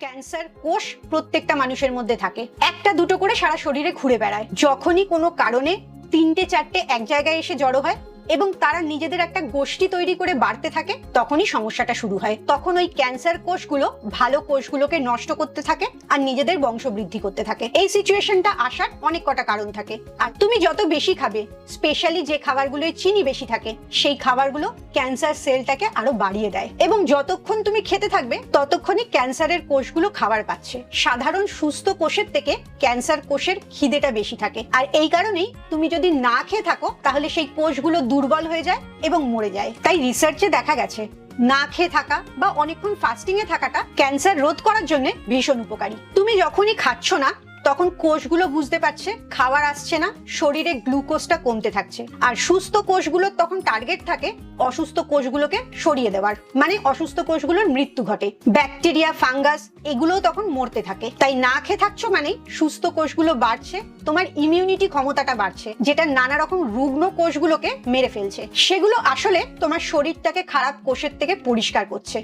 Cancer কোষ প্রত্যেকটা মানুষের মধ্যে থাকে, একটা দুটো করে সারা শরীরে ঘুরে বেড়ায়। যখনই কোনো কারণে তিনটে চারটে এক জায়গায় এসে জড়ো হয় এবং তারা নিজেদের একটা গোষ্ঠী তৈরি করে বাড়তে থাকে, তখনই সমস্যাটা শুরু হয়। তখন ওই ক্যান্সার কোষগুলো ভালো কোষগুলোকে নষ্ট করতে থাকে আর নিজেদের বংশবৃদ্ধি করতে থাকে। এই সিচুয়েশনটা আসার অনেক কটা কারণ থাকে। আর তুমি যত বেশি খাবে, স্পেশালি যে খাবারগুলোয় চিনি বেশি থাকে, সেই খাবারগুলো ক্যান্সার সেলটাকে আরো বাড়িয়ে দেয়। এবং যতক্ষণ তুমি খেতে থাকবে ততক্ষণই ক্যান্সারের কোষগুলো খাবার পাচ্ছে। সাধারণ সুস্থ কোষের থেকে ক্যান্সার কোষের খিদেটা বেশি থাকে। আর এই কারণেই তুমি যদি না খেয়ে থাকো তাহলে সেই কোষগুলো দুর্বল হয়ে যায় এবং মরে যায়। তাই রিসার্চে দেখা গেছে না খেয়ে থাকা বা অনেকক্ষণ ফাস্টিং এ থাকাটা ক্যান্সার রোধ করার জন্য ভীষণ উপকারী। তুমি যখনই খাচ্ছ না তখন কোষগুলো বুঝতে পারছে খাবার আসছে না, শরীরে গ্লুকোজটা কমতে থাকছে। আর সুস্থ কোষগুলোর তখন টার্গেট থাকে অসুস্থ কোষগুলোকে সরিয়ে দেওয়ার, মানে অসুস্থ কোষগুলোর মৃত্যু ঘটে। ব্যাকটেরিয়া, ফাঙ্গাস এগুলোও তখন মরতে থাকে। তাই না খেয়ে থাকছো মানে সুস্থ কোষগুলো বাড়ছে, তোমার ইমিউনিটি ক্ষমতাটা বাড়ছে, যেটা নানা রকম রুগ্ন কোষগুলোকে মেরে ফেলছে। সেগুলো আসলে তোমার শরীরটাকে খারাপ কোষের থেকে পরিষ্কার করছে।